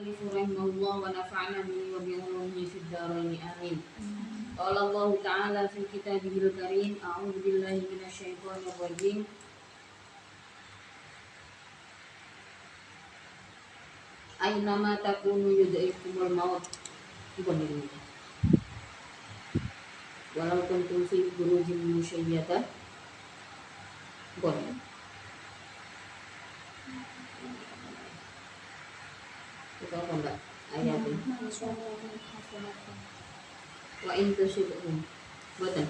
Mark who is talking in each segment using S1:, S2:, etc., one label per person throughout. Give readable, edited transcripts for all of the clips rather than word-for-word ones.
S1: المؤلف رحمه الله ونفعنا به وبعلومه في الدارين آمين. قال الله تعالى في كتابه الكريم: أعوذ بالله من الشيطان الرجيم. أينما تكونوا يدرككم الموت walau kuntum fi burujin musyayyada. Boleh. Itu apa mbak? Ayatnya. Wa in tusibhum. Boten.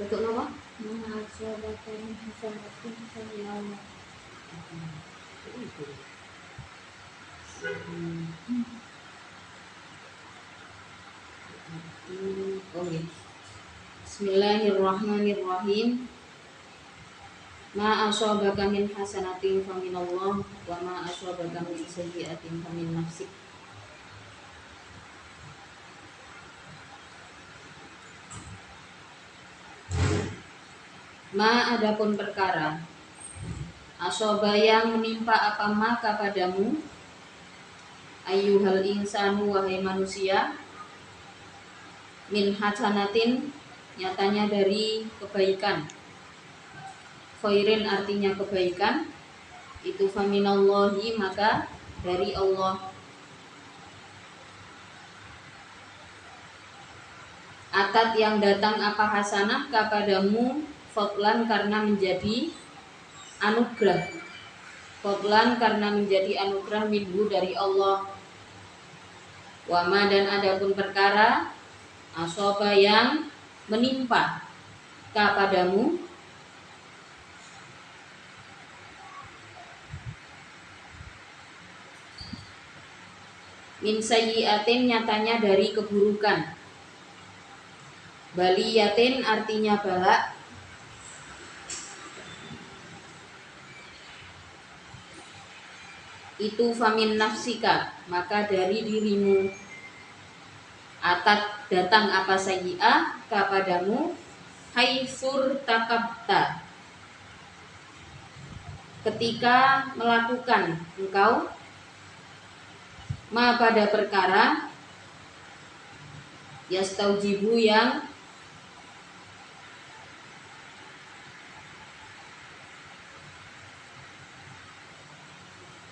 S1: Untuk nama?
S2: Ma'asyarakat hasanatin Allah.
S1: Okay. Bismillahirrahmanirrahim. Ma ashabaka min hasanatin faminallah wa ma ashabaka min sayyi'atin famin nafsik. Ma adapun perkara asoba yang menimpa apa ma kepadamu, ayyuhal insanu wahai manusia, min hasanatin nyatanya dari kebaikan, khairin artinya kebaikan, itu faminallahi maka dari Allah. Atat yang datang apa hasanah kepadamu, fadlan karena menjadi anugerah, fadlan karena menjadi anugerah minhu dari Allah. Wama dan adapun perkara asoba yang menimpa kepadamu, min sayyi'atin nyatanya dari keburukan, baliyatin artinya bala, itu famin nafsika maka dari dirimu. Atat datang apa sayyi'ah kepadamu, haitsur takabta ketika melakukan engkau, ma pada perkara, yastaujibu yang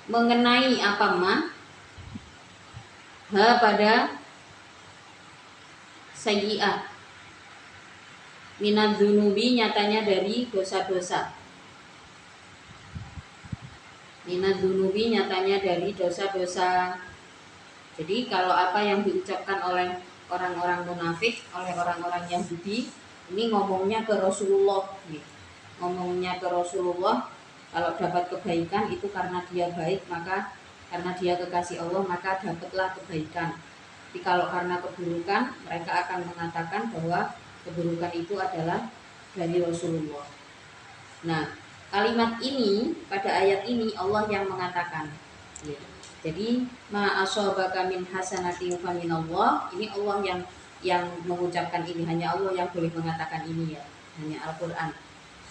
S1: mengenai apa ma, ha pada sayyi'ah, minad dunubi nyatanya dari dosa-dosa, minad dunubi nyatanya dari dosa-dosa. Jadi kalau apa yang diucapkan oleh orang-orang munafik, oleh orang-orang Yahudi, ini ngomongnya ke Rasulullah, ngomongnya ke Rasulullah. Kalau dapat kebaikan itu karena dia baik, maka karena dia kekasih Allah maka dapatlah kebaikan. Tapi kalau karena keburukan, mereka akan mengatakan bahwa keburukan itu adalah dari Rasulullah. Nah, kalimat ini pada ayat ini Allah yang mengatakan. Jadi ma ashabaka min hasanatin faminallah, ini Allah yang mengucapkan ini, hanya Allah yang boleh mengatakan ini ya, hanya Al-Qur'an.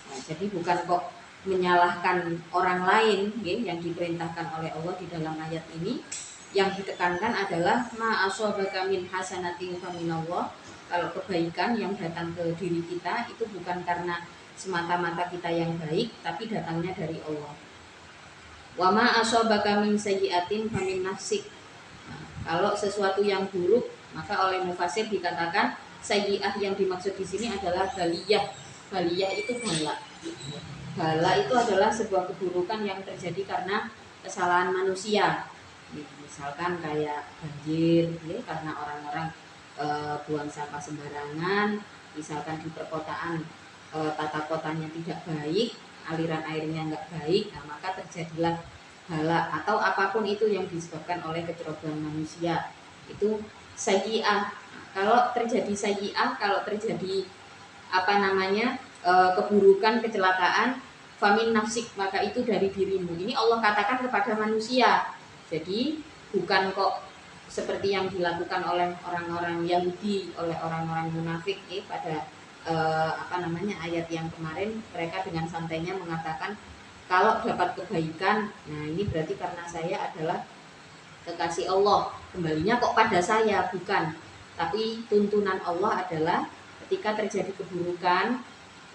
S1: Nah, jadi bukan kok menyalahkan orang lain yang diperintahkan oleh Allah di dalam ayat ini. Yang ditekankan adalah ma ashabaka min hasanatin faminallah. Kalau kebaikan yang datang ke diri kita itu bukan karena semata-mata kita yang baik, tapi datangnya dari Allah. Wa ma ashabaka min sayyi'atin famin nafsik. Nah, kalau sesuatu yang buruk, maka oleh mufassir dikatakan sayyi'ah yang dimaksud di sini adalah baliyah. Baliyah itu bala. Bala itu adalah sebuah keburukan yang terjadi karena kesalahan manusia. Misalkan kayak banjir, karena orang-orang buang sampah sembarangan. Misalkan di perkotaan tata kotanya tidak baik, aliran airnya nggak baik, nah maka terjadilah bala atau apapun itu yang disebabkan oleh kecerobohan manusia. Itu sayyi'ah. Kalau terjadi sayyi'ah, kalau terjadi keburukan, kecelakaan, famin nafsik, maka itu dari dirimu. Ini Allah katakan kepada manusia. Jadi bukan kok seperti yang dilakukan oleh orang-orang Yahudi, oleh orang-orang munafik pada ayat yang kemarin, mereka dengan santainya mengatakan kalau dapat kebaikan, nah ini berarti karena saya adalah kekasih Allah, kembalinya kok pada saya, bukan. Tapi tuntunan Allah adalah ketika terjadi keburukan,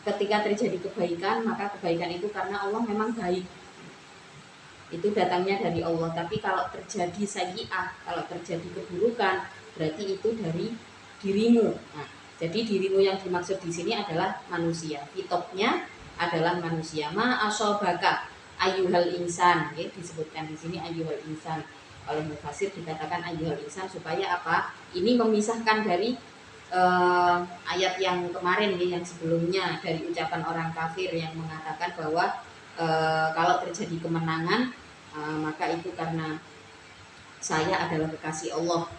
S1: ketika terjadi kebaikan, maka kebaikan itu karena Allah memang baik, itu datangnya dari Allah. Tapi kalau terjadi sayyi'ah, kalau terjadi keburukan, berarti itu dari dirimu. Nah, jadi dirimu yang dimaksud di sini adalah manusia. Fitopnya adalah manusia. Ma asobaka ayyuhal insan, ya, disebutkan di sini ayyuhal insan. Oleh mufasir dikatakan ayyuhal insan supaya apa? Ini memisahkan dari ayat yang kemarin, ya, yang sebelumnya, dari ucapan orang kafir yang mengatakan bahwa kalau terjadi kemenangan, maka itu karena saya adalah kekasih Allah.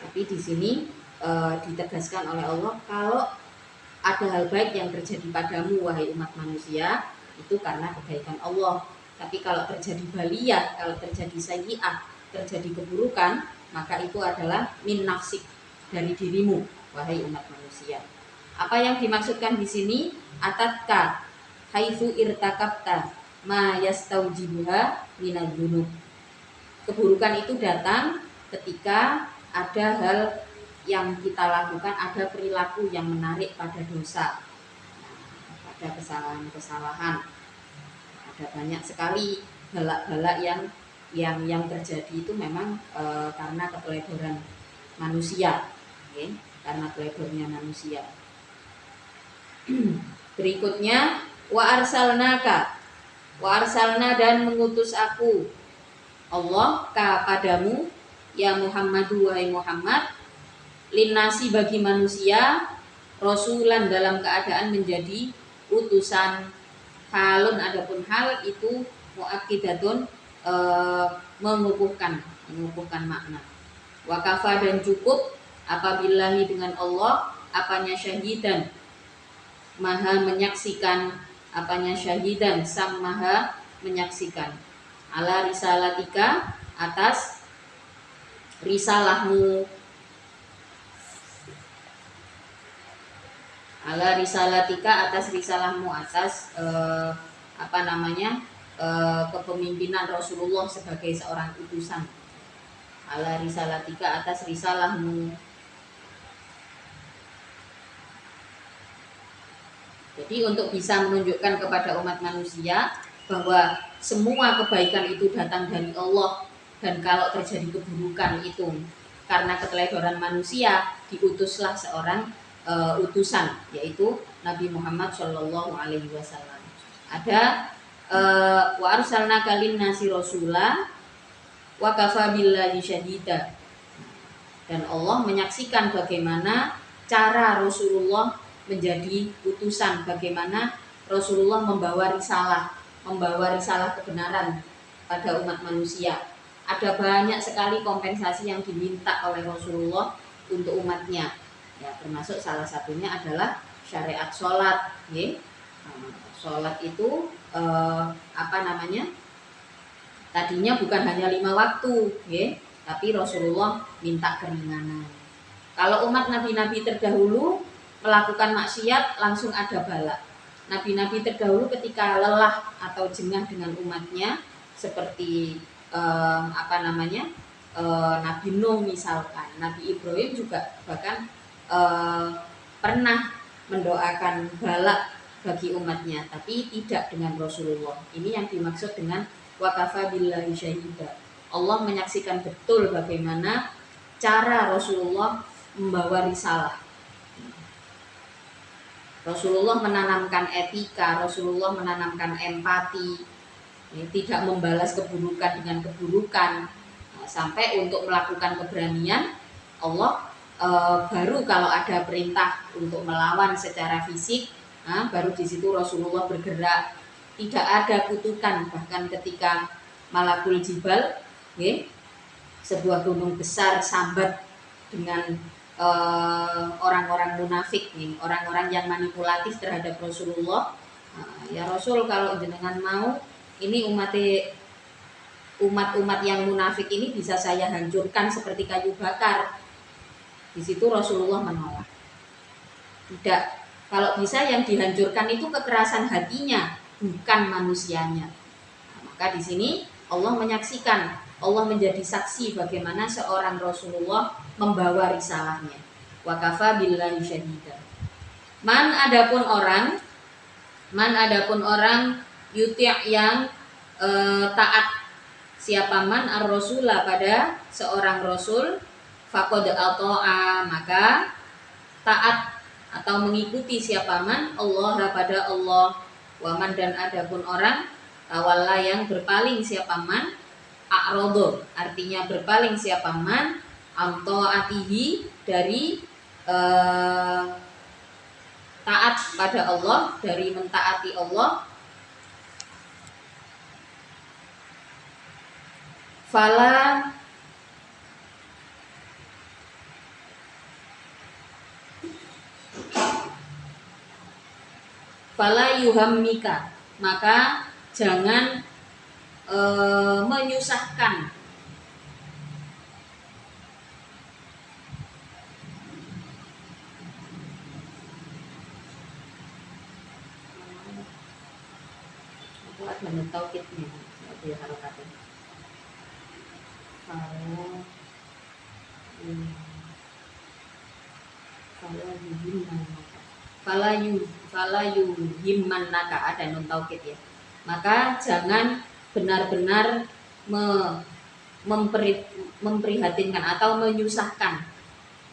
S1: Tapi di sini ditegaskan oleh Allah, kalau ada hal baik yang terjadi padamu wahai umat manusia, itu karena kebaikan Allah. Tapi kalau terjadi baliyah, kalau terjadi sayyi'ah, terjadi keburukan, maka itu adalah min nafsik, dari dirimu wahai umat manusia. Apa yang dimaksudkan di sini? Atatka haitsu irtakabta ma yastaujibuha minadz-dzunub. Keburukan itu datang ketika ada hal yang kita lakukan, ada perilaku yang menarik pada dosa, pada kesalahan-kesalahan. Ada banyak sekali balak-balak yang terjadi itu memang karena keteledoran manusia, okay? Karena teledornya manusia. Berikutnya, wa arsalna dan mengutus aku Allah kepadamu ya Muhammadu, wahai Muhammad, linnasi bagi manusia, rasulan dalam keadaan menjadi utusan, halun adapun hal itu muakkidatun, mengukuhkan makna. Wakafa dan cukup, apabillahi dengan Allah, apanya syahidan, maha menyaksikan, apanya syahidan, sang maha menyaksikan, ala risalatika, atas risalahmu, ala risalatika, atas risalahmu, atas kepemimpinan Rasulullah sebagai seorang utusan, ala risalatika, atas risalahmu. Jadi untuk bisa menunjukkan kepada umat manusia bahwa semua kebaikan itu datang dari Allah, dan kalau terjadi keburukan itu karena keteledoran manusia, diutuslah seorang utusan, yaitu Nabi Muhammad Shallallahu Alaihi Wasallam. Ada wa arsalnaka linnasi rasula wa kafa billahi syahida, dan Allah menyaksikan bagaimana cara Rasulullah menjadi utusan, bagaimana Rasulullah membawa risalah kebenaran pada umat manusia. Ada banyak sekali kompensasi yang diminta oleh Rasulullah untuk umatnya, ya, termasuk salah satunya adalah syariat sholat, ya. Sholat itu tadinya bukan hanya 5 waktu, ya, tapi Rasulullah minta keringanan. Kalau umat nabi-nabi terdahulu melakukan maksiat langsung ada bala. Nabi-nabi terdahulu ketika lelah atau jengah dengan umatnya, seperti Nabi Nuh misalkan, Nabi Ibrahim juga bahkan pernah mendoakan bala bagi umatnya, tapi tidak dengan Rasulullah. Ini yang dimaksud dengan wakafa billahi syahida. Allah menyaksikan betul bagaimana cara Rasulullah membawa risalah. Rasulullah menanamkan etika, Rasulullah menanamkan empati, tidak membalas keburukan dengan keburukan, sampai untuk melakukan keberanian Allah baru kalau ada perintah untuk melawan secara fisik, baru di situ Rasulullah bergerak. Tidak ada kutukan, bahkan ketika Malakul Jibal, sebuah gunung besar sambat dengan orang-orang munafik nih, orang-orang yang manipulatif terhadap Rasulullah. Ya Rasul, kalau jenengan mau, ini umat-umat yang munafik ini bisa saya hancurkan seperti kayu bakar. Di situ Rasulullah menolak. Tidak, kalau bisa yang dihancurkan itu kekerasan hatinya, bukan manusianya. Maka di sini Allah menyaksikan, Allah menjadi saksi bagaimana seorang Rasulullah membawa risalahnya. Wa kafa billahi syahida. Man adapun orang yuti' yang taat, siapa man ar-rasula pada seorang rasul, faqad ata'a, maka taat atau mengikuti siapa man Allah pada Allah. Waman dan adapun orang tawalla yang berpaling siapa man, a'rodo artinya berpaling siapa man, amto'atihi dari taat pada Allah, dari mentaati Allah, fala yuhammika, maka jangan menyusahkan. Aku ada taukidnya, ada harokatnya. Fala yuhimmannaka, ada nun taukid ya. Maka jangan benar-benar memprihatinkan atau menyusahkan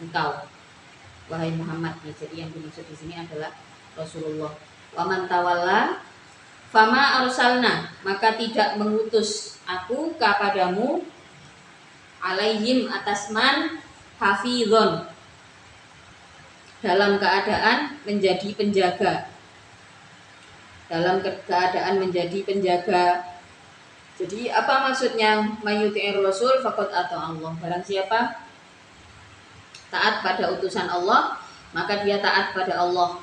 S1: engkau, wahai Muhammad. Jadi yang dimaksud di sini adalah Rasulullah. Wa man tawalla fama arsalna, maka tidak mengutus aku kepadamu, alaihim atas man, hafizon, dalam keadaan menjadi penjaga. Dalam keadaan menjadi penjaga. Jadi apa maksudnya mayuti'ir rasul faqad ata Allah? Barang siapa taat pada utusan Allah, maka dia taat pada Allah.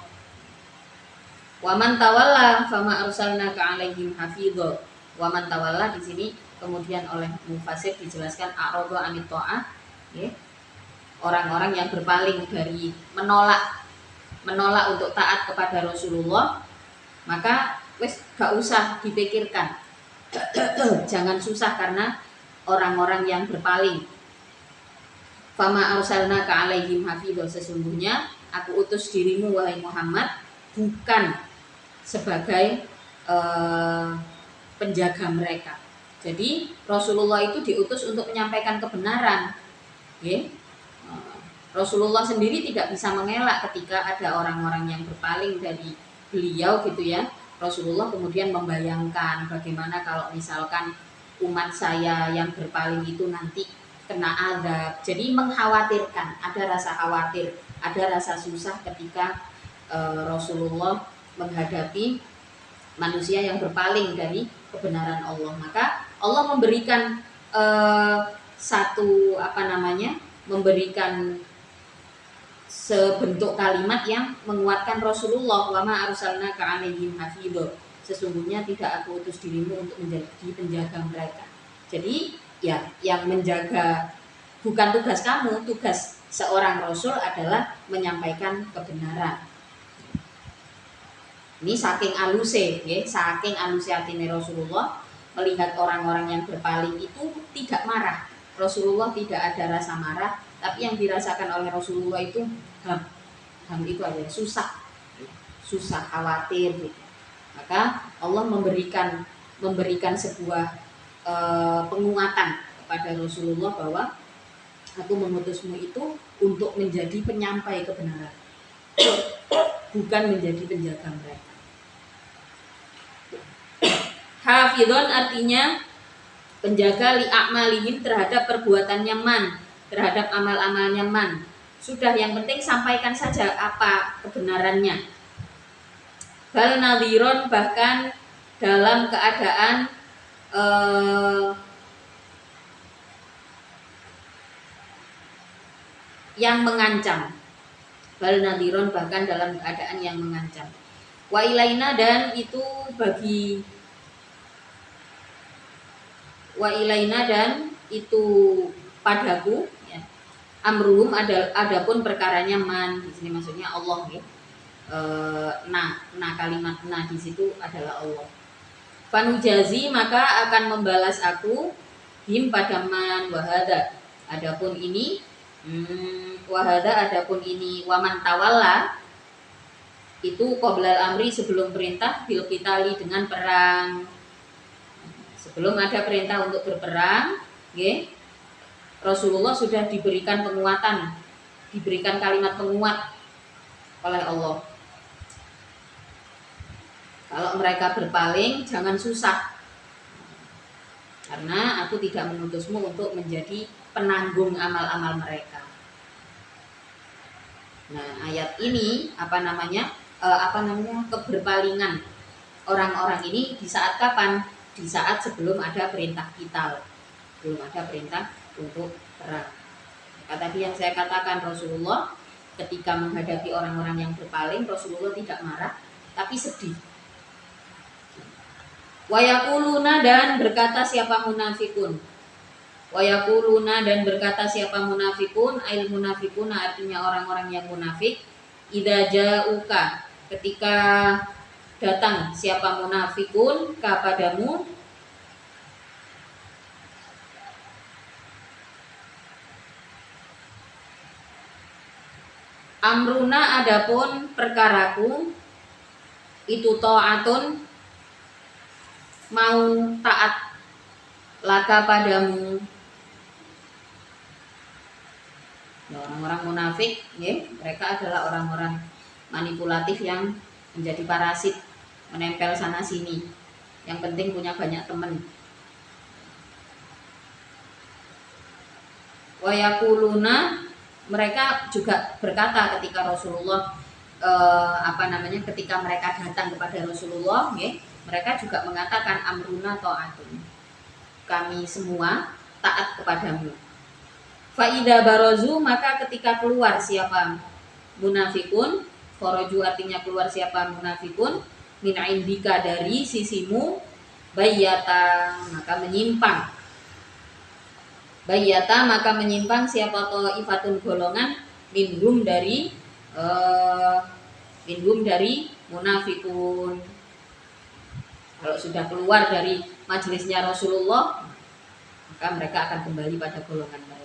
S1: Wa man tawalla fama arsalnaka 'alaihim hafidho. Wa man tawalla di sini kemudian oleh mufassir dijelaskan a'rada anit ta'ah, ya. Orang-orang yang berpaling dari menolak untuk taat kepada Rasulullah, maka wis gak usah dipikirkan. Jangan susah karena orang-orang yang berpaling. Fama arsalnaka 'alaihim hafidho, sesungguhnya aku utus dirimu wahai Muhammad bukan sebagai penjaga mereka. Jadi Rasulullah itu diutus untuk menyampaikan kebenaran, ya. Rasulullah sendiri tidak bisa mengelak ketika ada orang-orang yang berpaling dari beliau gitu ya. Rasulullah kemudian membayangkan bagaimana kalau misalkan umat saya yang berpaling itu nanti kena azab. Jadi mengkhawatirkan, ada rasa khawatir, ada rasa susah ketika Rasulullah menghadapi manusia yang berpaling dari kebenaran Allah. Maka Allah memberikan memberikan sebentuk kalimat yang menguatkan Rasulullah, wa ma arsalnaka 'alaihim hafidho, sesungguhnya tidak aku utus dirimu untuk menjadi penjaga mereka. Jadi ya, yang menjaga bukan tugas kamu, tugas seorang rasul adalah menyampaikan kebenaran. Ini saking aluse, ya, saking aluse atine Rasulullah melihat orang-orang yang berpaling itu tidak marah. Rasulullah tidak ada rasa marah, tapi yang dirasakan oleh Rasulullah itu ham itu aja, susah, khawatir gitu. Maka Allah memberikan sebuah penguatan kepada Rasulullah bahwa aku mengutusmu itu untuk menjadi penyampai kebenaran, bukan menjadi penjaga mereka. Hafidhon artinya penjaga li a'malihim, terhadap perbuatannya man, terhadap amal-amalnya man. Sudah, yang penting sampaikan saja apa kebenarannya. Bal nadhiron, bahkan dalam keadaan yang mengancam. Bal nadhiron, bahkan dalam keadaan yang mengancam. Wa ilaina, dan itu bagi wa ilaina, dan itu padaku, ya. Amruhum, adapun perkaranya man, di sini maksudnya Allah, ya. Kalimat di situ adalah Allah. Fanujazi, maka akan membalas aku him pada man wahada. Adapun ini wahada, adapun ini waman tawalla, itu qoblal amri, sebelum perintah, bil qitali, dengan perang. Sebelum ada perintah untuk berperang, okay, Rasulullah sudah diberikan penguatan, diberikan kalimat penguat oleh Allah. Kalau mereka berpaling, jangan susah, karena aku tidak mengutusmu untuk menjadi penanggung amal-amal mereka. Nah, ayat ini keberpalingan orang-orang ini di saat kapan? Di saat sebelum ada perintah qital, belum ada perintah untuk perang. Tadi yang saya katakan, Rasulullah ketika menghadapi orang-orang yang berpaling, Rasulullah tidak marah, tapi sedih. Wa yaquluna, dan berkata siapa munafikun. Wa yaquluna, dan berkata siapa munafikun, ail munafikuna, artinya orang-orang yang munafik, idza ja'uka, ketika datang siapa munafikun kepadamu, amruna, adapun perkaraku, itu ta'atun, mau taat, laka padamu. Orang-orang munafik, ya, mereka adalah orang-orang manipulatif yang menjadi parasit, menempel sana sini. Yang penting punya banyak teman. Wa yaquluna, mereka juga berkata ketika Rasulullah ketika mereka datang kepada Rasulullah, ya, mereka juga mengatakan amruna ta'atun, kami semua taat kepadamu. Fa'idha barozu, maka ketika keluar siapa munafikun, khoroju artinya keluar siapa munafikun, min indika, dari sisimu, bayyata, maka menyimpang. Bayyata, maka menyimpang siapa ta'ifatun, golongan, minhum, dari munafikun. Kalau sudah keluar dari majelisnya Rasulullah, maka mereka akan kembali pada golongan mereka.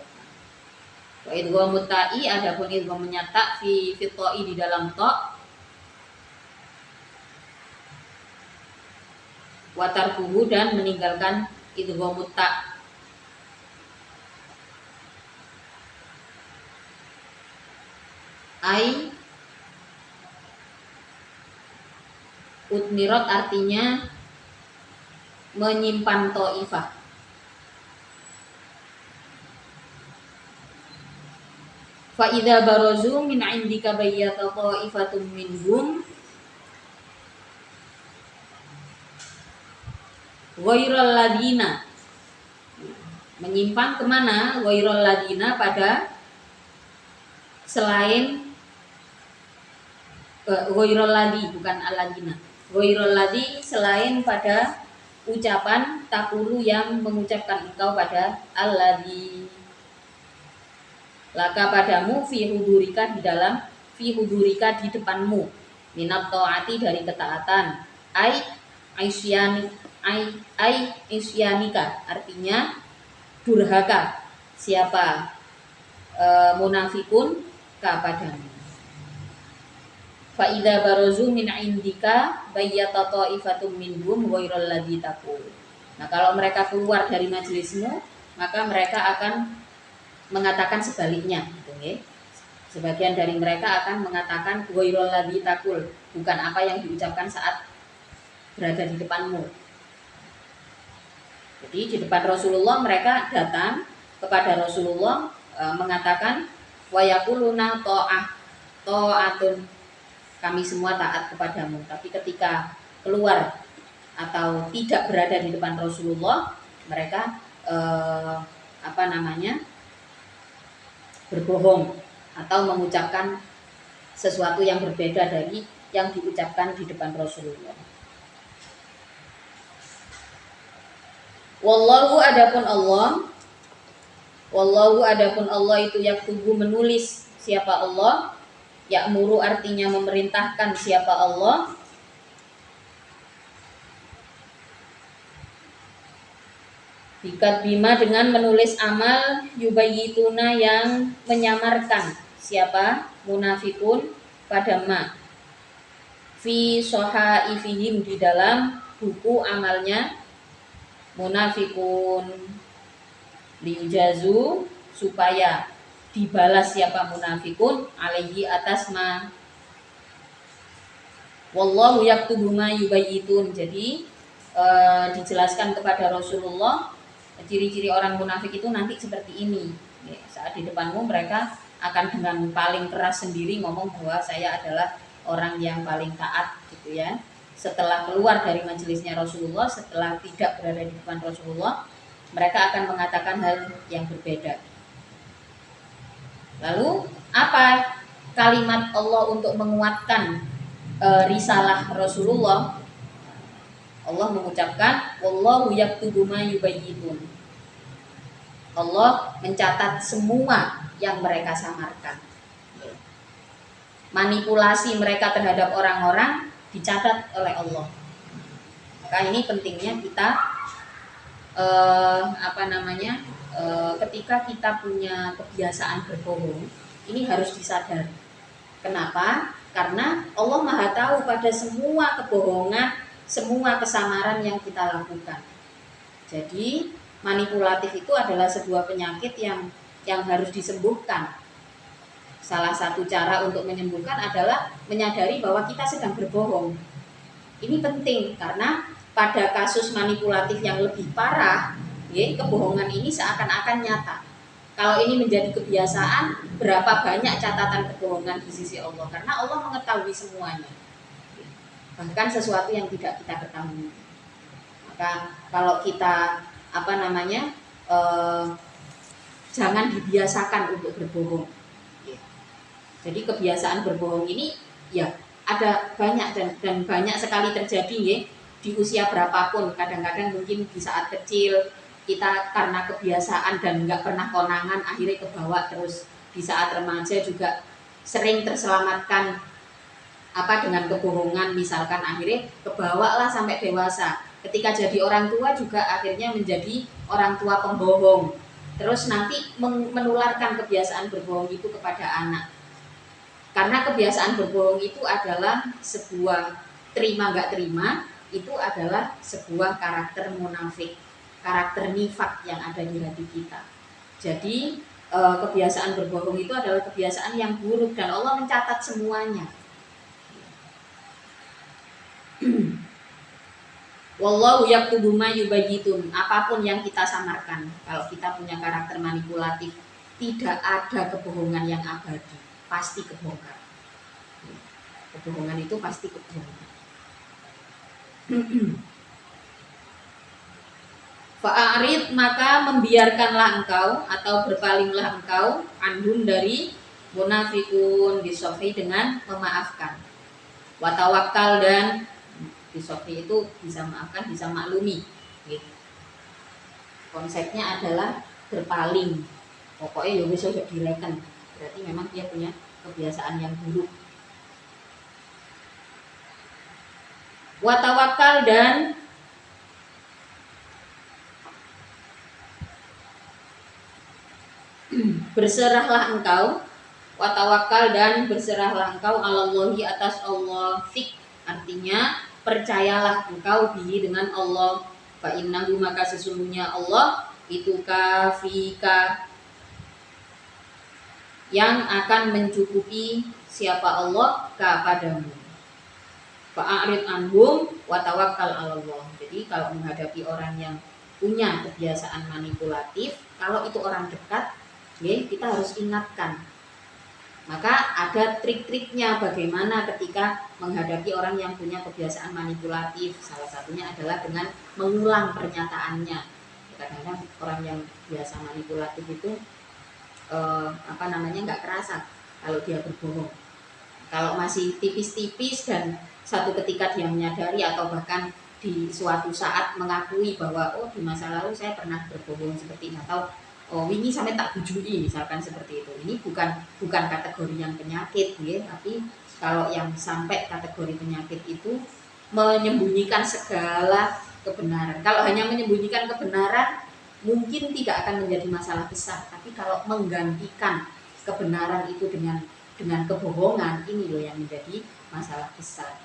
S1: Wa idghamu ta'i, adapun idgham menyata fi ta'i, di dalam ta', wa tarkuhu, dan meninggalkan idghamu ta'. Ai utmirat, artinya menyimpan ta'ifah. Fa idza barazu min indika bayyata ta'ifatun minhum ghairal ladina, menyimpan kemana? Ghairal ladina, pada selain ghairal ladi, bukan aladina. Ghairal ladi, selain pada ucapan takulu, yang mengucapkan engkau pada alladhi, laka padamu, fi hudurika, di dalam, fi hudurika, di depanmu, minat ta'ati, dari ketaatan, isyanika, artinya durhaka siapa munafikun kepadamu. Fa idza barazu min indika bayyata ta'ifatum minhum ghairal ladzi taqul. Nah, kalau mereka keluar dari majelismu, maka mereka akan mengatakan sebaliknya, gitu, ya. Sebagian dari mereka akan mengatakan ghairal ladzi taqul, bukan apa yang diucapkan saat berada di depanmu. Jadi di depan Rasulullah mereka datang kepada Rasulullah mengatakan wa yaquluna ta'atun, kami semua taat kepadamu. Tapi ketika keluar atau tidak berada di depan Rasulullah, mereka berbohong. atau mengucapkan sesuatu yang berbeda dari yang diucapkan di depan Rasulullah. Wallahu adapun Allah itu yaktubu menulis siapa Allah, ya'muru artinya memerintahkan siapa Allah, bikat bima dengan menulis amal, yubayyituna yang menyamarkan siapa munafikun pada ma fi sohaifihim di dalam buku amalnya munafikun, liujazu supaya dibalas siapa munafikun alaihi atas ma wallahu yaktubu ma yubayyitun. Jadi dijelaskan kepada Rasulullah ciri-ciri orang munafik itu nanti seperti ini. Saat di depanmu mereka akan dengan paling keras sendiri ngomong bahwa saya adalah orang yang paling taat gitu ya. Setelah keluar dari majelisnya Rasulullah, setelah tidak berada di depan Rasulullah, mereka akan mengatakan hal yang berbeda. Lalu apa kalimat Allah untuk menguatkan risalah Rasulullah? Allah mengucapkan wallahu yaktubu ma yubayyitun. Allah mencatat semua yang mereka samarkan. Manipulasi mereka terhadap orang-orang dicatat oleh Allah. Maka ini pentingnya kita ketika kita punya kebiasaan berbohong, ini harus disadari. Kenapa? Karena Allah Maha tahu pada semua kebohongan, semua kesamaran yang kita lakukan. Jadi manipulatif itu adalah sebuah penyakit yang harus disembuhkan. Salah satu cara untuk menyembuhkan adalah menyadari bahwa kita sedang berbohong. Ini penting karena pada kasus manipulatif yang lebih parah, kebohongan ini seakan-akan nyata. Kalau ini menjadi kebiasaan, berapa banyak catatan kebohongan di sisi Allah? Karena Allah mengetahui semuanya, bahkan sesuatu yang tidak kita ketahui. Maka kalau kita jangan dibiasakan untuk berbohong. Jadi kebiasaan berbohong ini ya ada banyak dan banyak sekali terjadi ya di usia berapapun. Kadang-kadang mungkin di saat kecil kita karena kebiasaan dan nggak pernah konangan akhirnya kebawa terus. Di saat remaja juga sering terselamatkan dengan kebohongan, misalkan akhirnya kebawa lah sampai dewasa. Ketika jadi orang tua juga akhirnya menjadi orang tua pembohong. Terus nanti menularkan kebiasaan berbohong itu kepada anak. Karena kebiasaan berbohong itu adalah sebuah terima nggak terima, itu adalah sebuah karakter munafik, karakter nifak yang ada di hati kita. Jadi kebiasaan berbohong itu adalah kebiasaan yang buruk dan Allah mencatat semuanya. Wallahu yaktubu ma yubayyitun. Apapun yang kita samarkan, kalau kita punya karakter manipulatif, tidak ada kebohongan yang abadi, pasti kebongkar. Kebohongan itu pasti kebongkar. Fa'arid, maka membiarkanlah engkau atau berpalinglah engkau anhum dari munafikun, disofi dengan memaafkan. Watawakkal, dan disofi itu bisa maafkan, bisa maklumi. Konsepnya adalah berpaling. Pokoknya ya bisa direken. Berarti memang dia punya kebiasaan yang buruk. Watawakal, dan berserahlah engkau. Watawakal, dan berserahlah engkau alallahi atas Allah. Fik, artinya percayalah engkau bihi dengan Allah. Fa innahu, maka sesungguhnya Allah itu kafika, yang akan mencukupi siapa Allah kepadamu. Fa'arid anhum wa tawakkal 'alallah. Jadi kalau menghadapi orang yang punya kebiasaan manipulatif, kalau itu orang dekat, kita harus ingatkan. Maka ada trik-triknya bagaimana ketika menghadapi orang yang punya kebiasaan manipulatif. Salah satunya adalah dengan mengulang pernyataannya. Kadang-kadang orang yang biasa manipulatif itu nggak kerasa. kalau dia berbohong. Kalau masih tipis-tipis dan satu ketika dia menyadari atau bahkan di suatu saat mengakui bahwa oh di masa lalu saya pernah berbohong seperti ini, atau oh ini sampai tak bujui misalkan seperti itu, ini bukan kategori yang penyakit ya. Tapi kalau yang sampai kategori penyakit itu menyembunyikan segala kebenaran. Kalau hanya menyembunyikan kebenaran mungkin tidak akan menjadi masalah besar, tapi kalau menggantikan kebenaran itu dengan kebohongan, ini loh yang menjadi masalah besar.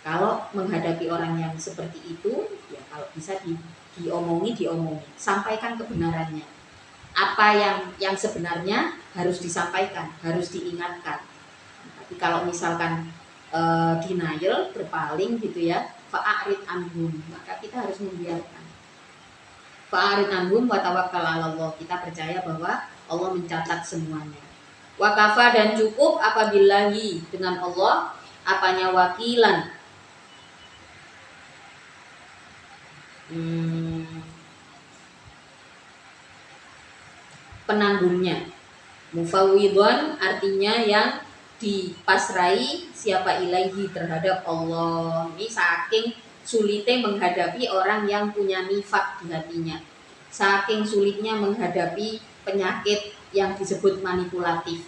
S1: Kalau menghadapi orang yang seperti itu, ya kalau bisa diomongi, sampaikan kebenarannya. Apa yang sebenarnya harus disampaikan, harus diingatkan. Tapi kalau misalkan denial, berpaling gitu ya, fa'arid anhum, maka kita harus membiarkan. Fa'arid anhum wa tawakkal 'ala Allah. Kita percaya bahwa Allah mencatat semuanya. Wakafa dan cukup apabillahi dengan Allah apanya wakilan. Penanggungnya. Mufawwidhan artinya yang dipasrai siapa ilaihi terhadap Allah. Ini saking sulitnya menghadapi orang yang punya nifak di hatinya, saking sulitnya menghadapi penyakit yang disebut manipulatif.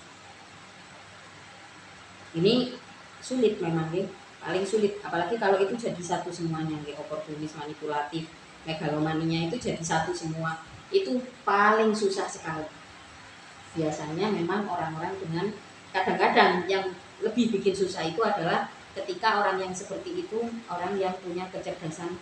S1: Ini sulit memang ya, paling sulit, apalagi kalau itu jadi satu semuanya ya, oportunis, manipulatif, megalomaninya itu jadi satu semua, itu paling susah sekali. Biasanya memang orang-orang dengan, kadang-kadang yang lebih bikin susah itu adalah ketika orang yang seperti itu orang yang punya kecerdasan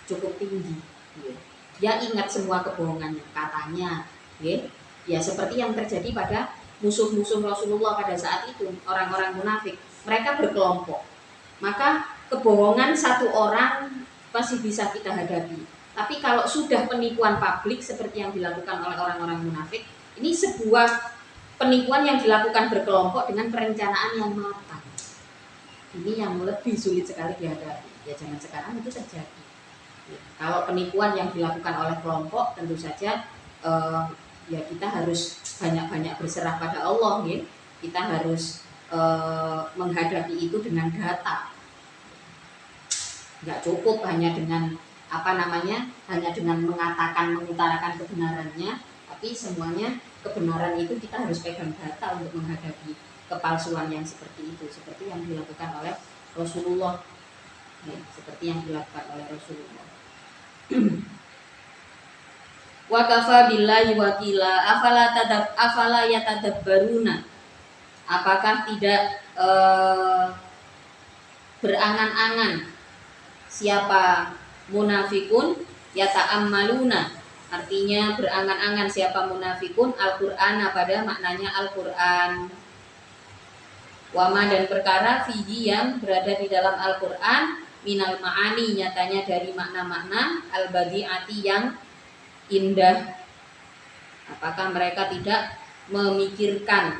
S1: cukup tinggi ya. Dia ingat semua kebohongannya katanya ya, seperti yang terjadi pada musuh-musuh Rasulullah pada saat itu, orang-orang munafik. Mereka berkelompok, maka kebohongan satu orang masih bisa kita hadapi, tapi kalau sudah penipuan publik seperti yang dilakukan oleh orang-orang munafik, ini sebuah penipuan yang dilakukan berkelompok dengan perencanaan yang matang. Ini yang lebih sulit sekali dihadapi. Ya zaman sekarang itu terjadi. Kalau penipuan yang dilakukan oleh kelompok, tentu saja ya kita harus banyak-banyak berserah pada Allah ya. Kita harus menghadapi itu dengan data. Nggak cukup hanya dengan hanya dengan mengatakan, mengutarakan kebenarannya, tapi semuanya kebenaran itu kita harus pegang data untuk menghadapi kepalsuan yang seperti itu, seperti yang dilakukan oleh Rasulullah ya, seperti yang dilakukan oleh Rasulullah. Wa kafa billahi wakila afala yatadabbaruna, apakah tidak berangan-angan siapa munafikun yata'ammaluna, artinya berangan-angan siapa munafikun Al-Qur'an pada maknanya Al-Qur'an, wama dan perkara fihi yang berada di dalam Al-Qur'an minal ma'ani, nyatanya dari makna-makna al-badi'ati yang indah. Apakah mereka tidak memikirkan,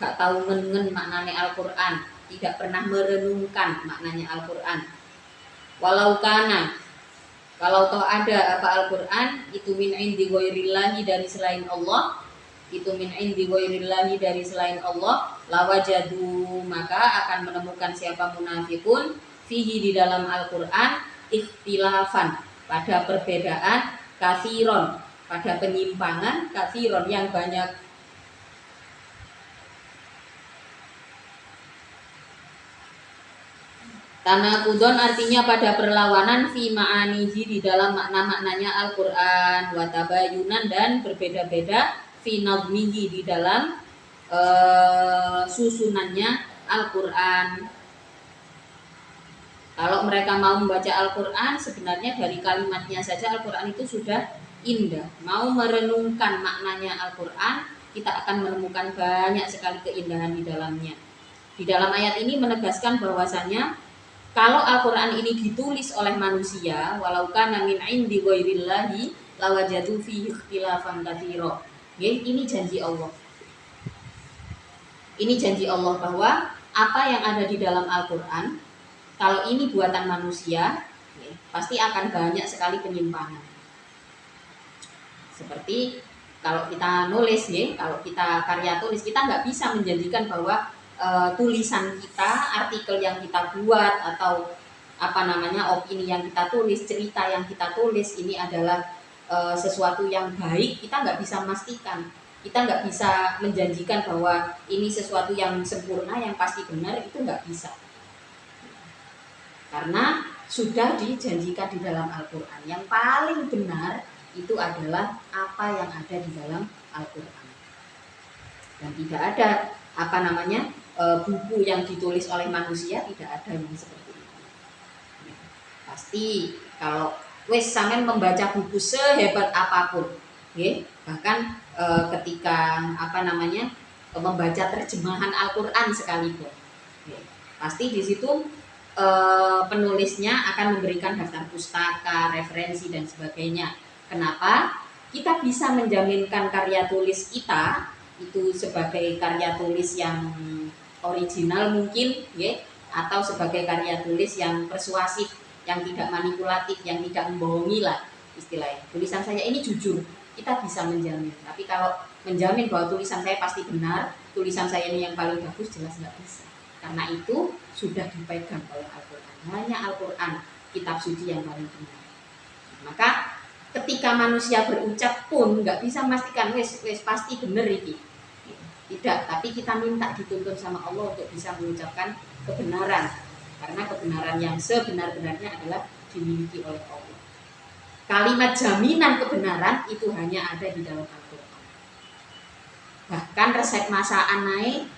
S1: gak tahu ngen maknanya Al-Qur'an, tidak pernah merenungkan maknanya Al-Qur'an. Walau kana, kalau toh ada apa Al-Qur'an itu min indi ghairillahi, dari selain Allah, itu min indi ghairillahi dari selain Allah, lawajadu, maka akan menemukan siapa munafikun fihi di dalam Al-Qur'an ikhtilafan, pada perbedaan, kathiron, pada penyimpangan, kathiron yang banyak. Tanakudon artinya pada perlawanan, fi ma'anihi di dalam makna-maknanya Al-Qur'an, wa tabayunan dan berbeda-beda, fi nadmihi di dalam susunannya Al-Qur'an. Kalau mereka mau membaca Al-Qur'an, sebenarnya dari kalimatnya saja Al-Qur'an itu sudah indah. Mau merenungkan maknanya Al-Qur'an, kita akan menemukan banyak sekali keindahan di dalamnya. Di dalam ayat ini menegaskan bahwasanya kalau Al-Qur'an ini ditulis oleh manusia, walau kana min indi ghairillahi lawajadu fihi ikhtilafan katsira. Ini janji Allah. Ini janji Allah bahwa apa yang ada di dalam Al-Qur'an, kalau ini buatan manusia, pasti akan banyak sekali penyimpangan. Seperti kalau kita nulis ya, kalau kita karya tulis, kita nggak bisa menjanjikan bahwa tulisan kita, artikel yang kita buat atau apa namanya opini yang kita tulis, cerita yang kita tulis ini adalah sesuatu yang baik. Kita nggak bisa memastikan, kita nggak bisa menjanjikan bahwa ini sesuatu yang sempurna, yang pasti benar, itu nggak bisa. Karena sudah dijanjikan di dalam Al-Quran, yang paling benar itu adalah apa yang ada di dalam Al-Quran. Dan tidak ada apa namanya buku yang ditulis oleh manusia, tidak ada yang seperti itu. Pasti kalau wes sampean membaca buku sehebat apapun, bahkan ketika apa namanya membaca terjemahan Al-Quran sekalipun, pasti di situ penulisnya akan memberikan daftar pustaka, referensi dan sebagainya. Kenapa? Kita bisa menjaminkan karya tulis kita itu sebagai karya tulis yang original mungkin, atau sebagai karya tulis yang persuasif, yang tidak manipulatif, yang tidak membohongi lah istilahnya. Tulisan saya ini jujur, kita bisa menjamin. Tapi kalau menjamin bahwa tulisan saya pasti benar, tulisan saya ini yang paling bagus, jelas nggak bisa. Karena itu sudah dipegang oleh Al-Quran. Hanya Al-Quran, kitab suci yang paling benar. Maka ketika manusia berucap pun nggak bisa memastikan wes pasti benar ini. Tidak, tapi kita minta dituntun sama Allah untuk bisa mengucapkan kebenaran. Karena kebenaran yang sebenar-benarnya adalah dimiliki oleh Allah. Kalimat jaminan kebenaran itu hanya ada di dalam Al-Quran. Bahkan resep masakan naik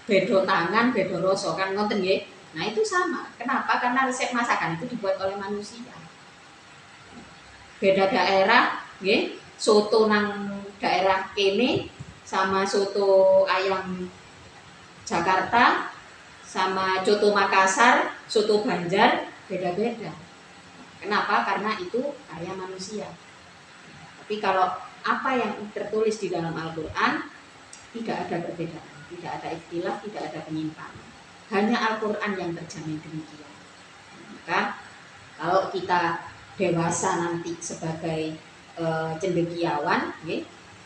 S1: bedo tangan, bedo rasa kan ngoten nggih. Nah, itu sama. Kenapa? Karena resep masakan itu dibuat oleh manusia. Beda daerah, nggih. Soto nang daerah kene sama soto ayam Jakarta sama soto Makassar, soto Banjar beda-beda. Kenapa? Karena itu karya manusia. Tapi kalau apa yang tertulis di dalam Al-Quran tidak ada perbedaan, tidak ada ikhtilaf, tidak ada penyimpangan. Hanya Al-Quran yang terjamin demikian. Maka kalau kita dewasa nanti sebagai cendekiawan,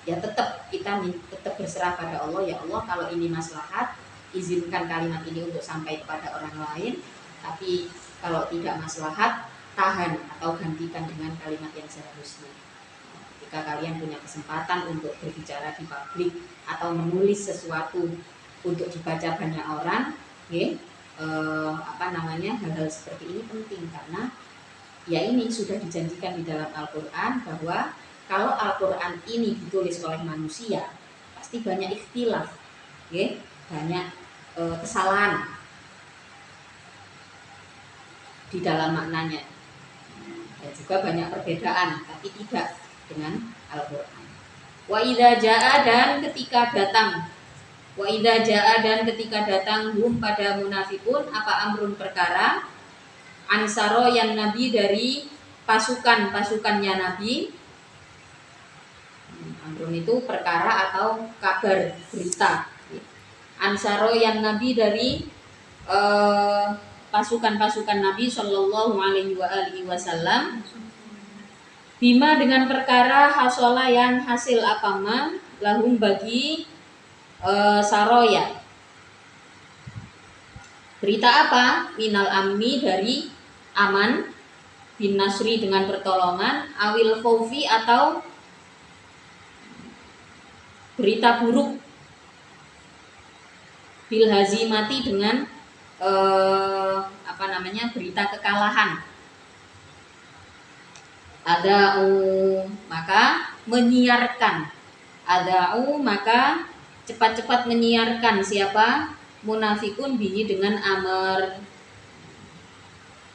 S1: ya tetap kita tetap berserah pada Allah. Ya Allah, kalau ini maslahat, izinkan kalimat ini untuk sampai kepada orang lain. Tapi kalau tidak maslahat, tahan atau gantikan dengan kalimat yang seharusnya. Jika kalian punya kesempatan untuk berbicara di publik atau menulis sesuatu untuk dibaca banyak orang, hal-hal seperti ini penting karena ya ini sudah dijanjikan di dalam Al-Quran bahwa kalau Al-Quran ini ditulis oleh manusia pasti banyak ikhtilaf, banyak kesalahan di dalam maknanya dan juga banyak perbedaan, tapi tidak dengan Al-Quran. Wa idza jaa dan ketika datang, wa idza jaa dan ketika datang hum pada munafikun apa amrun perkara ansaro yang Nabi dari pasukannya Nabi. Amrun itu perkara atau kabar berita. Ansaro yang Nabi dari pasukan-pasukan Nabi Shallallahu Alaihi Wasallam. Bima dengan perkara hasola yang hasil apama lahum bagi saroya. Berita apa? Minal ammi dari aman, bin nasri dengan pertolongan, awil khaufi atau berita buruk, bil hazimati dengan berita kekalahan. Ada'u maka menyiarkan, ada'u maka cepat-cepat menyiarkan siapa? Munafikun bihi dengan amr.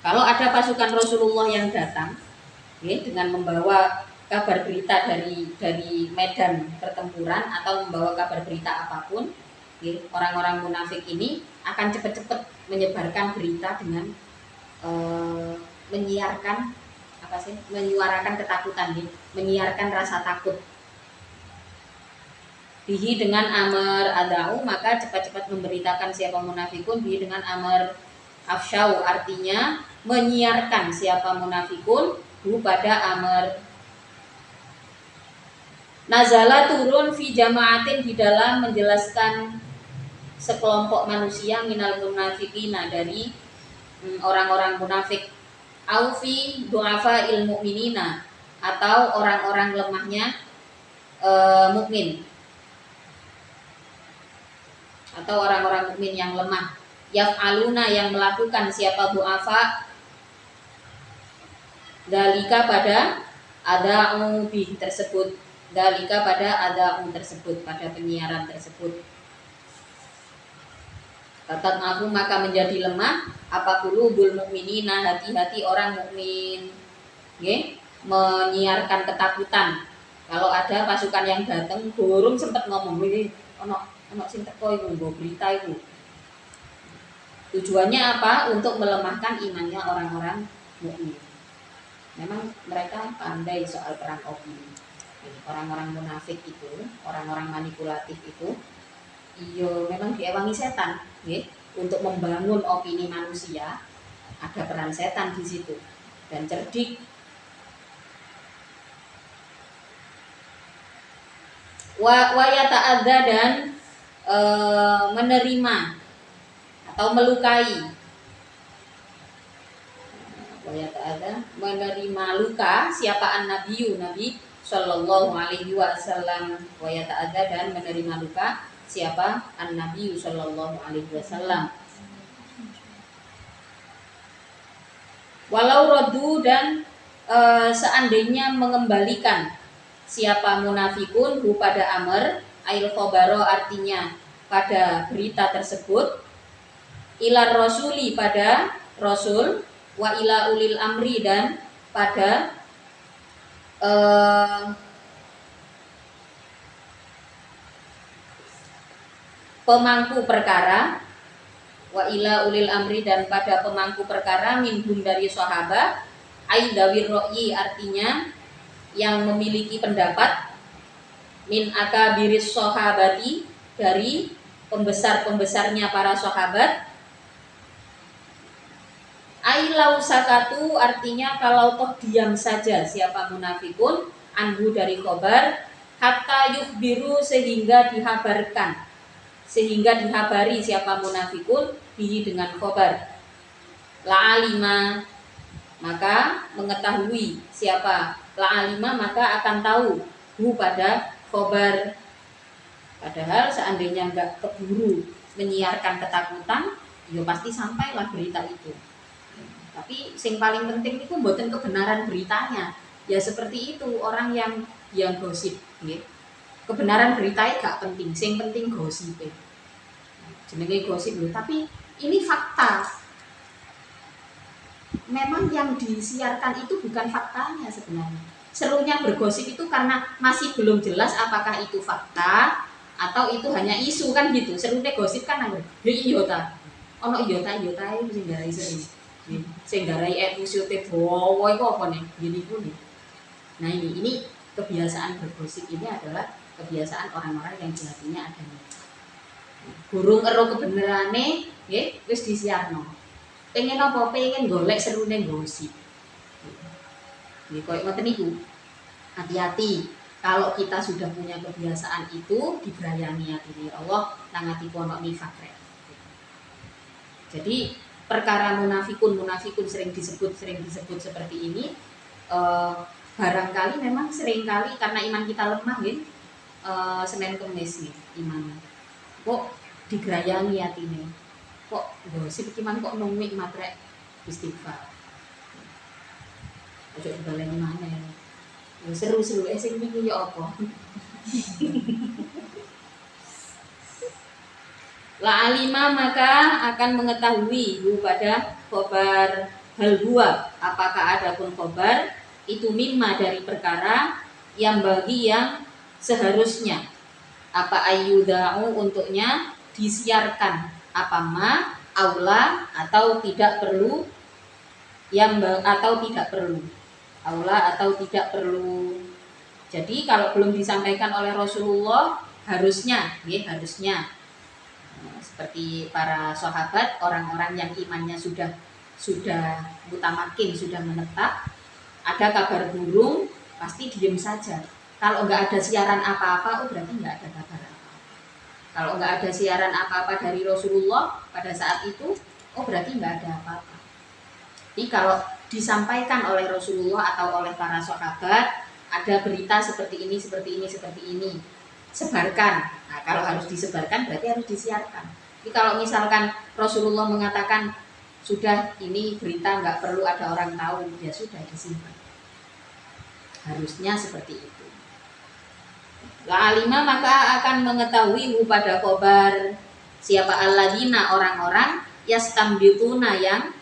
S1: Kalau ada pasukan Rasulullah yang datang dengan membawa kabar berita dari medan pertempuran atau membawa kabar berita apapun, orang-orang munafik ini akan cepat-cepat menyebarkan berita dengan menyiarkan menyuarakan ketakutan, menyiarkan rasa takut. Bihi dengan amr adau maka cepat-cepat memberitakan siapa munafikun, bihi dengan amr afsyau artinya menyiarkan siapa munafikun hu pada amr. Nazala turun fi jamaatin di dalam menjelaskan sekelompok manusia minal munafiqina dari orang-orang munafik, au fi du'afa il mu'minina atau orang-orang lemahnya mukmin atau orang-orang mukmin yang lemah. Yaf'aluna yang melakukan siapa du'afa dalika pada ada'u bih tersebut, dalika pada ada'u tersebut, pada penyiaran tersebut. Kata aku maka menjadi lemah apa qulubul mukminina, hati-hati orang mukmin. Nggih, menyiarkan ketakutan. Kalau ada pasukan yang datang, burung sempat ngomong, "Wih, ono sing teko iku nggo berita iku." Tujuannya apa? Untuk melemahkan imannya orang-orang mukmin. Memang mereka pandai soal perang opini. Orang-orang munafik itu, orang-orang manipulatif itu, iyo memang diewangi setan, ya, untuk membangun opini manusia. Ada peran setan di situ dan cerdik. Wa ta'adza dan menerima atau melukai. Wa ta'adza menerima luka siapa an-nabiyyu Nabi sallallahu alaihi wasallam. Wa ta'adza dan menerima luka siapa an-nabiyyu sallallahu alaihi wasallam. Walau rodu dan seandainya mengembalikan siapa munafikun hu pada amr ail khobaro artinya pada berita tersebut, ilar rasuli pada rasul, wa ila ulil amri dan pada pemangku perkara, wa ila ulil amri dan pada pemangku perkara minhum dari sahabat, aidawir ro'yi artinya yang memiliki pendapat, min akabiris sahabati dari pembesar-pembesarnya para sahabat. Ailau sakatu artinya kalau toh diam saja siapa munafikun anhu dari khobar, hatta yukhbiru sehingga dihabarkan, sehingga dihabari siapa munafikun bihi dengan khobar. La'alima maka mengetahui siapa, la'alima maka akan tahu hu pada khobar. Padahal seandainya enggak keburu menyiarkan ketakutan, ya pasti sampailah berita itu. Tapi yang paling penting itu mboten kebenaran beritanya. Ya seperti itu orang yang gosip, nggih. Kebenaran beritanya gak penting, sing penting gosip. Jenenge gosip lho, tapi ini fakta. Memang yang disiarkan itu bukan faktanya sebenarnya. Serunya bergosip itu karena masih belum jelas apakah itu fakta atau itu hanya isu kan gitu. Serunya gosip kan nang iya ta. Ono iya ta iki sing garai sering. Sing garai episode dawa iku apa nih? Gini pun nih. Nah ini kebiasaan bergosip ini adalah kebiasaan orang-orang yang di hatinya ada nih. Burung ero kebenerane nggih wis disiarno. Pengen apa? Pengen golek serune gosip. Nggih koyo ngoten niku. Hati-hati kalau kita sudah punya kebiasaan itu dibrayangi hati Allah nangati ono nifak. Jadi perkara munafikun sering disebut seperti ini, barangkali memang seringkali karena iman kita lemah nih, Senin Kemis nih iman kok digrayangi hatine, kok gosip iman kok numik matrek istighfar ojo dibaleni maneh ya seru-seru sing iki ya apa. La alima maka akan mengetahui pada khobar hal huwa apakah ada pun khobar itu mimma dari perkara yang bagi yang seharusnya apa ayyuda'u untuknya disiarkan apa ma aula atau tidak perlu yang atau tidak perlu aula atau tidak perlu. Jadi kalau belum disampaikan oleh Rasulullah harusnya ya harusnya seperti para sahabat, orang-orang yang imannya sudah mutamakin, sudah menetap, ada kabar burung, pasti diam saja. Kalau nggak ada siaran apa-apa, oh berarti nggak ada kabar apa-apa. Kalau nggak ada siaran apa-apa dari Rasulullah pada saat itu, oh berarti nggak ada apa-apa. Jadi kalau disampaikan oleh Rasulullah atau oleh para sahabat, ada berita seperti ini, seperti ini, seperti ini, sebarkan. Nah, kalau harus disebarkan berarti harus disiarkan. Jadi kalau misalkan Rasulullah mengatakan sudah ini berita nggak perlu ada orang tahu, ya sudah disimpan. Harusnya seperti itu. La'alima maka akan mengetahui pada khobar siapa alladzina orang-orang yastambituna yang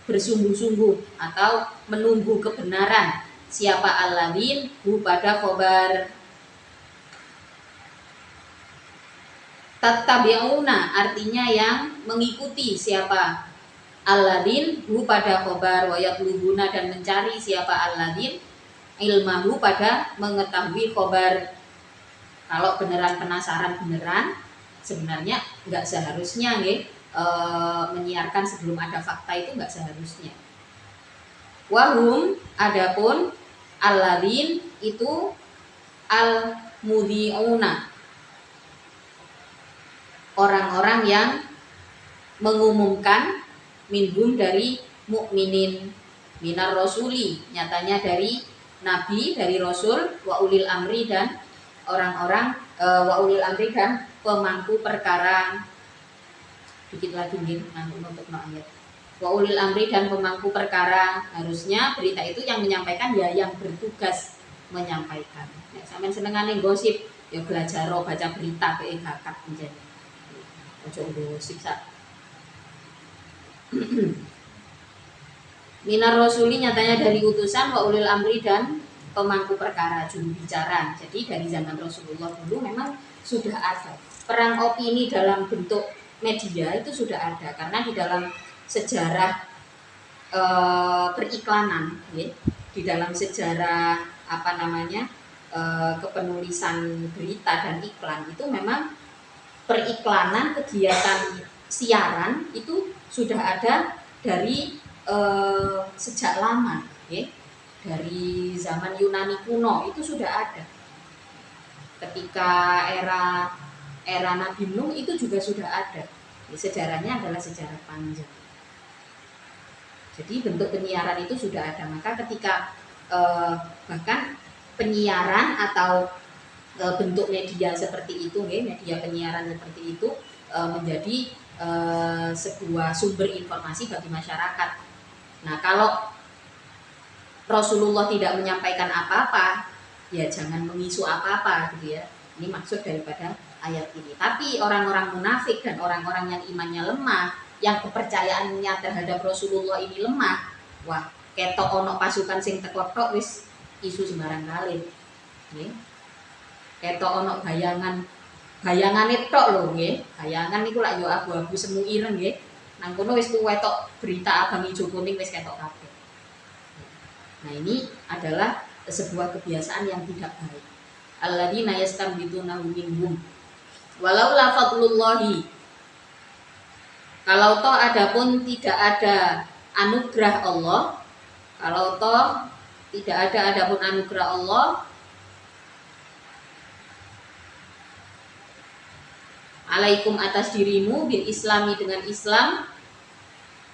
S1: bersungguh-sungguh atau menunggu kebenaran siapa alladzin pada khobar tattabi'una artinya yang mengikuti siapa alladzin pada khobar wa yatlubuna dan mencari siapa alladzin ilmahu pada mengetahui khobar. Kalau beneran penasaran beneran, sebenarnya nggak seharusnya menyiarkan sebelum ada fakta itu nggak seharusnya. Wahum adapun alladzin itu al-mudhi'una, orang-orang yang mengumumkan minhum dari mukminin minar rasuli, nyatanya dari nabi, dari rasul, wa ulil amri dan orang-orang wa ulil amri dan pemangku perkara. Dikit lagi nih untuk ayat. Wa ulil amri dan pemangku perkara, harusnya berita itu yang menyampaikan ya yang bertugas menyampaikan. Ya, sampean senengane gosip ya belajar baca berita ke bakat menjadi. Ojo gosip sak. Minar rasuli nyatanya dari utusan, wa ulil amri dan pemangku perkara, juru bicara. Jadi dari zaman Rasulullah dulu memang sudah ada perang opini dalam bentuk media, itu sudah ada karena di dalam sejarah periklanan, ya, di dalam sejarah kepenulisan berita dan iklan itu memang periklanan kegiatan siaran itu sudah ada dari sejak lama, ya. Dari zaman Yunani kuno itu sudah ada. Ketika era Nabi Nuh itu juga sudah ada. Ya, sejarahnya adalah sejarah panjang. Jadi bentuk penyiaran itu sudah ada. Maka ketika bahkan penyiaran atau bentuk media seperti itu, ya, media penyiaran seperti itu menjadi sebuah sumber informasi bagi masyarakat. Nah, kalau Rasulullah tidak menyampaikan apa-apa, ya jangan mengisu apa-apa gitu ya. Ini maksud daripada ayat ini. Tapi orang-orang munafik dan orang-orang yang imannya lemah, yang kepercayaannya terhadap Rasulullah ini lemah, wah, ketok ono pasukan sing teko-tok wis isu sembarang kali. Nggih. Ketok ono bayangan tok lho nggih. Bayangan niku lak yo abu-abu semu ireng nggih. Nang kono wis ketok berita abang ijo kuning wis ketok kabeh. Nah, ini adalah sebuah kebiasaan yang tidak baik. Alladzina yastambituna minhum. Walau la fadlullahi. Kalau toh adapun tidak ada anugerah Allah, kalau toh tidak ada adapun anugerah Allah, alaikum atas dirimu bil islami dengan Islam,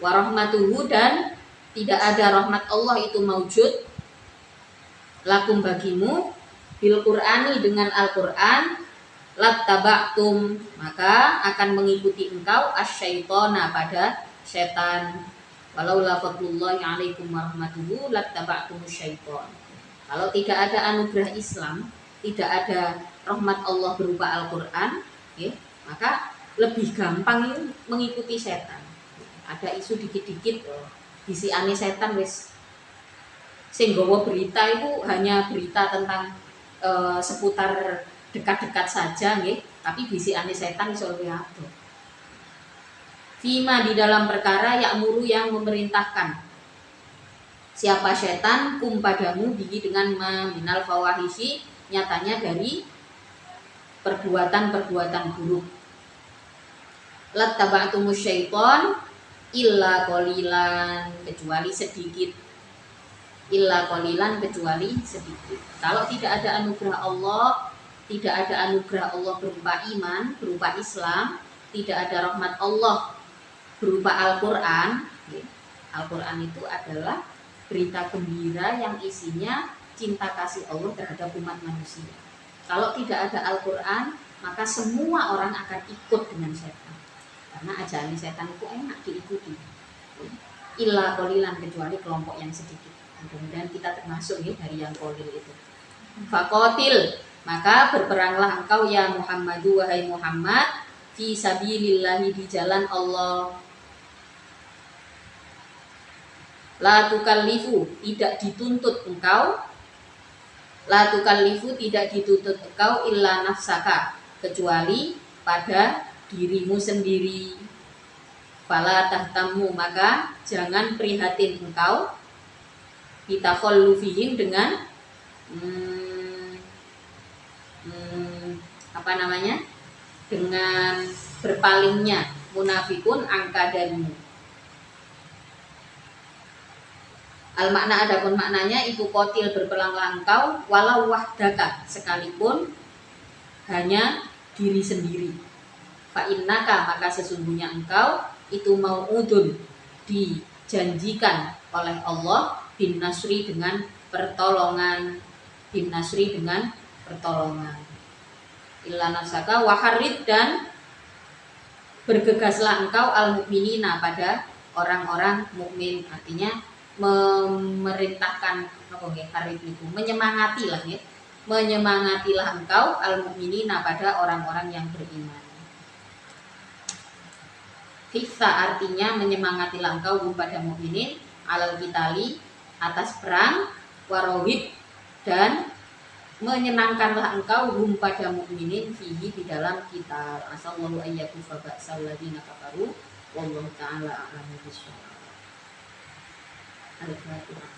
S1: warahmatuhu dan tidak ada rahmat Allah itu maujud lakum bagimu bil Qur'ani dengan Al-Qur'an lattaba'tum maka akan mengikuti engkau asyaitona pada setan walau la fadlullahi alaikum warahmatuhu lattaba'tum syaiton. Kalau tidak ada anugerah Islam, tidak ada rahmat Allah berupa Al-Qur'an, ya, maka lebih gampang mengikuti setan. Ada isu dikit-dikit bisiane setan wis sing gawa berita itu hanya berita tentang seputar dekat-dekat saja nggih, tapi bisikane setan iso luwih ado. Fima di dalam perkara ya'muru yang memerintahkan siapa setan kum padamu bihi dengan minal fawahishi nyatanya dari perbuatan-perbuatan buruk. Lattaba'tumus syaiton illa qalilan kecuali sedikit. illa qalilan, kecuali sedikit. Kalau tidak ada anugerah Allah, tidak ada anugerah Allah berupa iman, berupa Islam, tidak ada rahmat Allah berupa Al-Quran. Al-Quran itu adalah berita gembira yang isinya cinta kasih Allah terhadap umat manusia. Kalau tidak ada Al-Quran, maka semua orang akan ikut dengan setan, karena ajaran setan itu enak diikuti. Illa qalilan, kecuali kelompok yang sedikit. Mudah-mudahan kita termasuk ya dari yang qalil itu. Faqatil, maka berperanglah engkau ya Muhammadu, wahai Muhammad, fi sabilillahi, di jalan Allah. La tukallifu, tidak dituntut engkau. La tukallifu, tidak dituntut engkau illa nafsaka, kecuali pada dirimu sendiri. Fala tahtammu, maka jangan prihatin engkau bitakhallufihim, dengan dengan berpalingnya munafikun angka darimu. Al makna, adapun maknanya itu kotil, berperanglah engkau, walau wahdaka, sekalipun hanya diri sendiri. Fa innaka, maka sesungguhnya engkau itu mau'udun, dijanjikan oleh Allah, bin nasri, dengan pertolongan, bin nasri, dengan pertolongan. Illa nafsaka waharid, dan bergegaslah engkau al mukminina, pada orang-orang mukmin. Artinya memerintahkan menyemangatilah ya, menyemangatilah engkau al mukminina, pada orang-orang yang beriman. Hifsa, artinya menyemangatilah engkau pada mukminin, alal qitali, atas perang, warawid, dan menyenangkanlah engkau pada mukminin fihi, di dalam kita. Asallahu ayyakufa ba'sal ladina kafaru, wallahu ta'ala a'lamu bishawab. Al-Fatihah.